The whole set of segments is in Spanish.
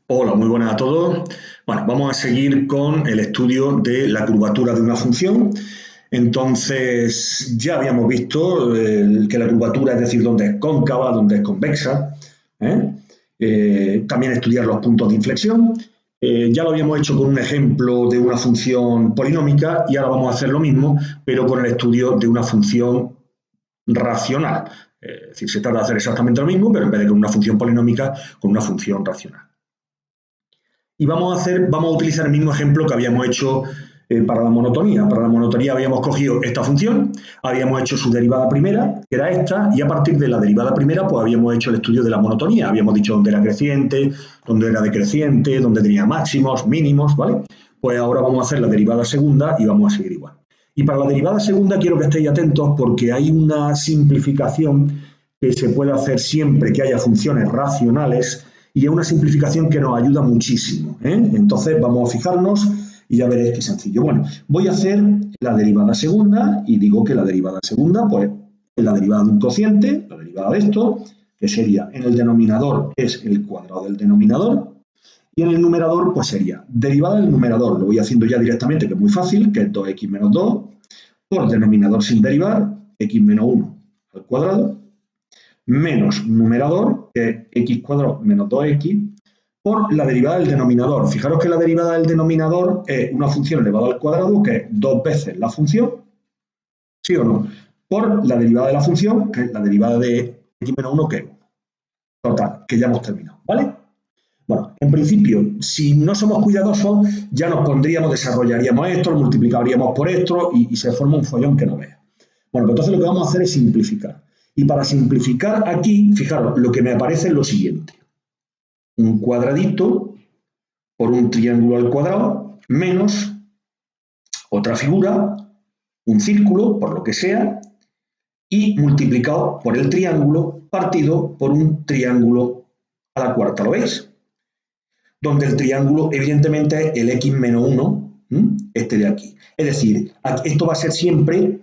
Hola, muy buenas a todos. Bueno, vamos a seguir con el estudio de la curvatura de una función. Entonces, ya habíamos visto que la curvatura, es decir, dónde es cóncava, dónde es convexa. ¿eh? También estudiar los puntos de inflexión. Ya lo habíamos hecho con un ejemplo de una función polinómica y ahora vamos a hacer lo mismo, pero con el estudio de una función racional. Es decir, se trata de hacer exactamente lo mismo, pero en vez de con una función polinómica, con una función racional. Y vamos a utilizar el mismo ejemplo que habíamos hecho para la monotonía. Para la monotonía habíamos cogido esta función, habíamos hecho su derivada primera, que era esta, y a partir de la derivada primera, pues habíamos hecho el estudio de la monotonía. Habíamos dicho dónde era creciente, dónde era decreciente, dónde tenía máximos, mínimos, ¿vale? Pues ahora vamos a hacer la derivada segunda y vamos a seguir igual. Y para la derivada segunda quiero que estéis atentos porque hay una simplificación que se puede hacer siempre que haya funciones racionales y es una simplificación que nos ayuda muchísimo. Entonces vamos a fijarnos y ya veréis qué sencillo. Bueno, voy a hacer la derivada segunda y digo que la derivada segunda pues es la derivada de un cociente, la derivada de esto, que sería en el denominador es el cuadrado del denominador y en el numerador pues sería derivada del numerador, lo voy haciendo ya directamente que es muy fácil, que es 2x menos 2 por denominador sin derivar, x menos 1 al cuadrado menos numerador, que es x cuadrado menos 2x, por la derivada del denominador. Fijaros que la derivada del denominador es una función elevada al cuadrado, que es dos veces la función, ¿sí o no? Por la derivada de la función, que es la derivada de x menos 1, que es 1. Total, que ya hemos terminado, ¿vale? Bueno, en principio, si no somos cuidadosos, ya nos pondríamos, desarrollaríamos esto, lo multiplicaríamos por esto y se forma un follón que no veas. Bueno, pues entonces lo que vamos a hacer es simplificar. Y para simplificar aquí, fijaros, lo que me aparece es lo siguiente. Un cuadradito por un triángulo al cuadrado menos otra figura, un círculo, por lo que sea, y multiplicado por el triángulo partido por un triángulo a la cuarta. ¿Lo veis? Donde el triángulo evidentemente es el x menos 1, este de aquí. Es decir, esto va a ser siempre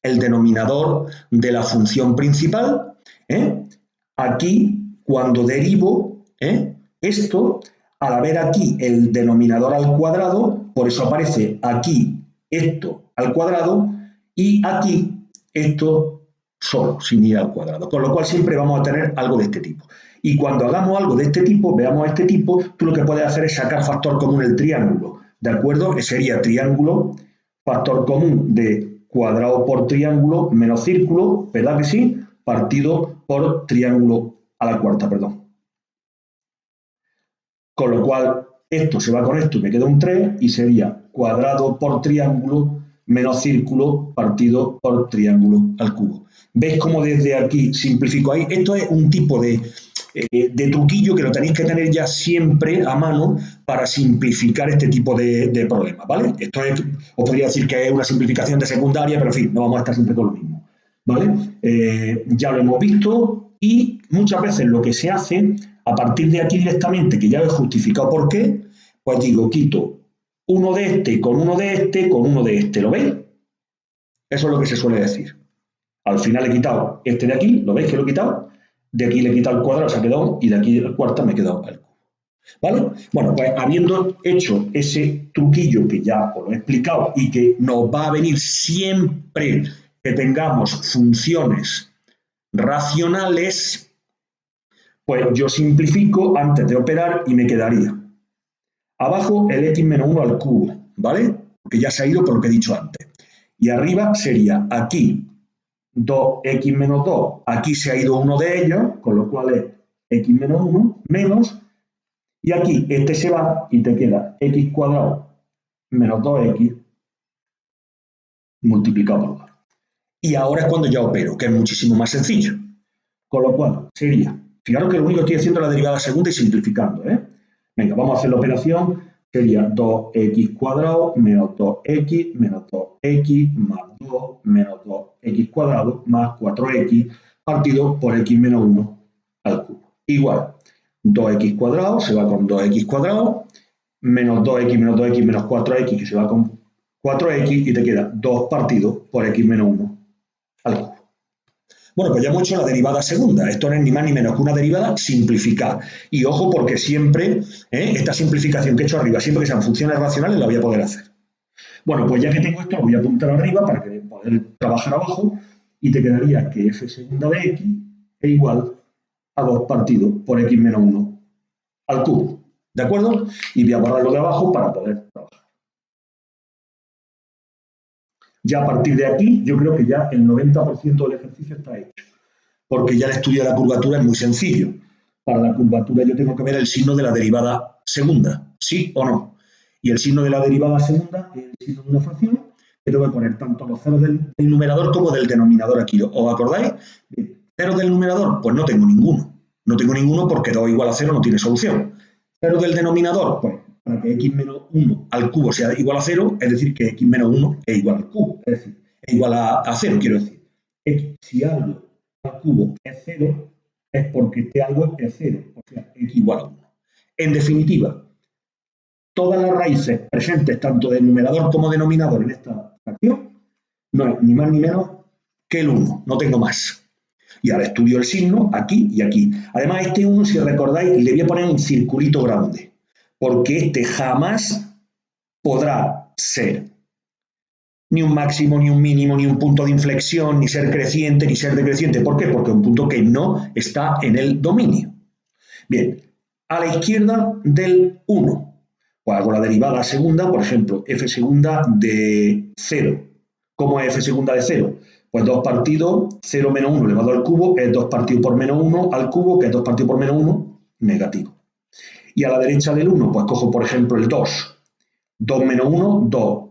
el denominador de la función principal. Aquí, cuando derivo esto, al haber aquí el denominador al cuadrado, por eso aparece aquí esto al cuadrado y aquí esto solo, sin ir al cuadrado. Con lo cual siempre vamos a tener algo de este tipo. Y cuando hagamos algo de este tipo, veamos este tipo, tú lo que puedes hacer es sacar factor común el triángulo, ¿de acuerdo? Que sería triángulo, factor común de cuadrado por triángulo menos círculo, ¿verdad que sí? Partido por triángulo a la cuarta, perdón. Con lo cual, esto se va con esto y me queda un 3 y sería cuadrado por triángulo menos círculo partido por triángulo al cubo. ¿Veis cómo desde aquí simplifico ahí? Esto es un tipo de truquillo que lo tenéis que tener ya siempre a mano para simplificar este tipo de problemas, ¿vale? Esto es, os podría decir que es una simplificación de secundaria, pero en fin, no vamos a estar siempre con lo mismo, ¿vale? Ya lo hemos visto y muchas veces lo que se hace, a partir de aquí directamente, que ya he justificado por qué, pues digo, quito uno de este con uno de este con uno de este, ¿lo veis? Eso es lo que se suele decir. Al final he quitado este de aquí, ¿lo veis que lo he quitado? De aquí le he quitado el cuadrado, se ha quedado, y de aquí la cuarta me he quedado el cubo. ¿Vale? Bueno, pues habiendo hecho ese truquillo que ya os lo he explicado y que nos va a venir siempre que tengamos funciones racionales, pues yo simplifico antes de operar y me quedaría abajo el x menos 1 al cubo, ¿vale? Porque ya se ha ido por lo que he dicho antes. Y arriba sería aquí 2x menos 2, aquí se ha ido uno de ellos, con lo cual es x menos 1, menos, y aquí este se va y te queda x cuadrado menos 2x multiplicado por 2. Y ahora es cuando ya opero, que es muchísimo más sencillo. Con lo cual sería, fijaros que lo único que estoy haciendo es la derivada segunda y simplificando. Venga, vamos a hacer la operación. Sería 2x cuadrado menos 2x menos 2x más 2 menos 2x cuadrado más 4x partido por x menos 1 al cubo. Igual, 2x cuadrado se va con 2x cuadrado, menos 2x menos 2x menos 4x que se va con 4x y te queda 2 partido por x menos 1 al cubo. Bueno, pues ya hemos hecho la derivada segunda. Esto no es ni más ni menos que una derivada simplificada. Y ojo, porque siempre, esta simplificación que he hecho arriba, siempre que sean funciones racionales, la voy a poder hacer. Bueno, pues ya que tengo esto, lo voy a apuntar arriba para que poder trabajar abajo y te quedaría que f segunda de x es igual a 2 partido por x menos 1 al cubo. ¿De acuerdo? Y voy a borrarlo de abajo para poder trabajar. Ya a partir de aquí, yo creo que ya el 90% del ejercicio está hecho, porque ya el estudio de la curvatura es muy sencillo. Para la curvatura yo tengo que ver el signo de la derivada segunda, ¿sí o no? Y el signo de la derivada segunda es el signo de una fracción, que tengo que poner tanto los ceros del numerador como del denominador aquí. ¿Os acordáis? ¿Ceros del numerador? Pues no tengo ninguno. No tengo ninguno porque 2 igual a 0 no tiene solución. ¿Ceros del denominador? Pues para que x menos 1 al cubo sea igual a 0, es decir, que x menos 1 es igual al cubo. Es decir, es igual a 0, quiero decir. X, si algo al cubo es 0, es porque este algo es 0, o sea, x igual a 1. En definitiva, todas las raíces presentes tanto del numerador como denominador en esta fracción no es ni más ni menos que el 1, no tengo más. Y ahora estudio el signo aquí y aquí. Además, este 1, si recordáis, le voy a poner un circulito grande, porque este jamás podrá ser ni un máximo, ni un mínimo, ni un punto de inflexión, ni ser creciente, ni ser decreciente. ¿Por qué? Porque es un punto que no está en el dominio. Bien, a la izquierda del 1, pues hago la derivada segunda, por ejemplo, f segunda de 0. ¿Cómo es f segunda de 0? Pues 2 partidos, 0 menos 1 elevado al cubo, es 2 partido por menos 1 al cubo, que es 2 partido por menos 1, negativo. Y a la derecha del 1, pues cojo, por ejemplo, el 2. 2 menos 1, 2.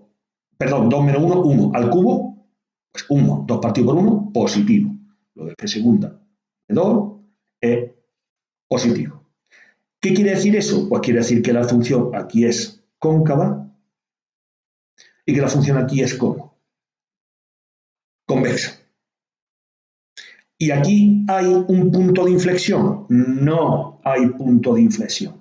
Perdón, 2 menos 1, 1 al cubo, pues 1, 2 partido por 1, positivo. Lo de f segunda de 2 es positivo. ¿Qué quiere decir eso? Pues quiere decir que la función aquí es cóncava y que la función aquí es ¿cómo? Convexa. ¿Y aquí hay un punto de inflexión? No hay punto de inflexión.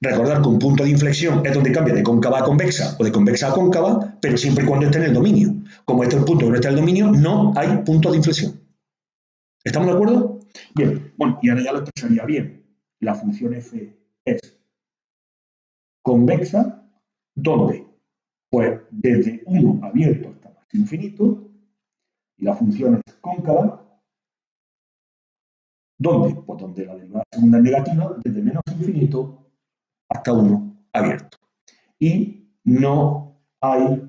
Recordar que un punto de inflexión es donde cambia de cóncava a convexa o de convexa a cóncava, pero siempre y cuando esté en el dominio. Como este es el punto que no está en el dominio, no hay punto de inflexión. ¿Estamos de acuerdo? Bien, bueno, y ahora ya lo expresaría bien. La función f es convexa, ¿dónde? Pues desde 1 abierto hasta más infinito, y la función es cóncava, ¿dónde? Pues donde la derivada segunda es negativa, desde menos infinito hasta 1 abierto. Y no hay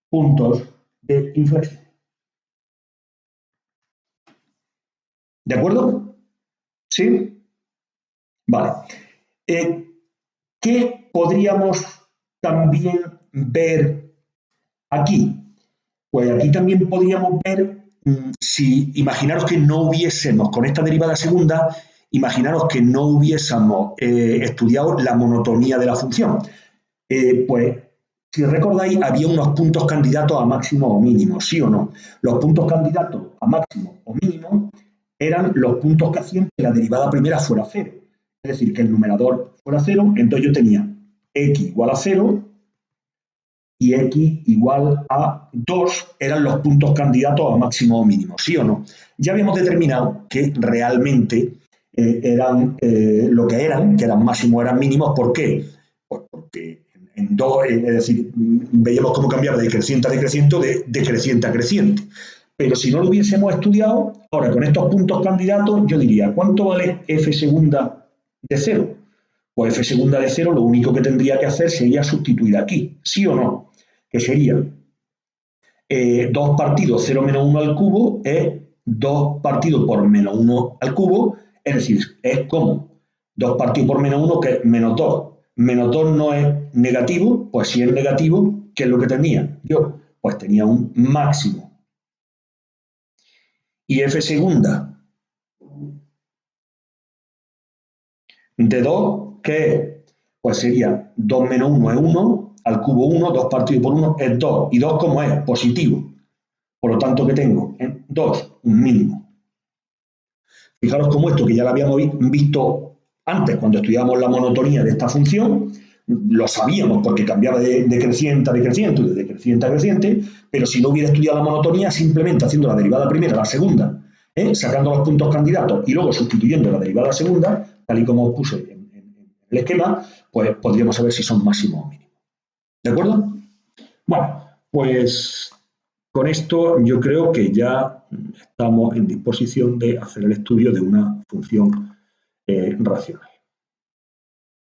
puntos de inflexión. ¿De acuerdo? ¿Sí? Vale. ¿Qué podríamos también ver aquí? Pues aquí también podríamos ver, si imaginaros que no hubiésemos, con esta derivada segunda, imaginaros que no hubiésemos estudiado la monotonía de la función. Pues, si recordáis, había unos puntos candidatos a máximo o mínimo, ¿sí o no? Los puntos candidatos a máximo o mínimo eran los puntos que hacían que la derivada primera fuera 0. Es decir, que el numerador fuera 0, entonces yo tenía x igual a 0 y x igual a 2 eran los puntos candidatos a máximo o mínimo, ¿sí o no? Ya habíamos determinado que realmente eran lo que eran máximos, eran mínimos. ¿Por qué? Pues porque en 2, es decir, veíamos cómo cambiaba de decreciente a decreciente o de decreciente a creciente. Pero si no lo hubiésemos estudiado, ahora con estos puntos candidatos, yo diría, ¿cuánto vale f segunda de 0? Pues f segunda de 0 lo único que tendría que hacer sería sustituir aquí, ¿sí o no? Que sería 2 partidos 0 menos 1 al cubo es 2 partidos por menos 1 al cubo, es decir, es como 2 partidos por menos 1, que es menos 2. Menos 2 no es negativo, pues si es negativo, ¿qué es lo que tenía yo? Pues tenía un máximo. Y f segunda de 2, ¿qué es? Pues sería 2 menos 1 es 1, al cubo 1, 2 partido por 1 es 2. ¿Y 2 cómo es? Positivo. Por lo tanto, ¿qué tengo? 2, un mínimo. Fijaros cómo esto, que ya lo habíamos visto antes cuando estudiamos la monotonía de esta función, lo sabíamos porque cambiaba de creciente a decreciente, de decreciente a creciente, pero si no hubiera estudiado la monotonía, simplemente haciendo la derivada primera, la segunda, sacando los puntos candidatos y luego sustituyendo la derivada segunda, tal y como os puse en el esquema, pues podríamos saber si son máximos o mínimos. ¿De acuerdo? Bueno, pues con esto yo creo que ya estamos en disposición de hacer el estudio de una función racional.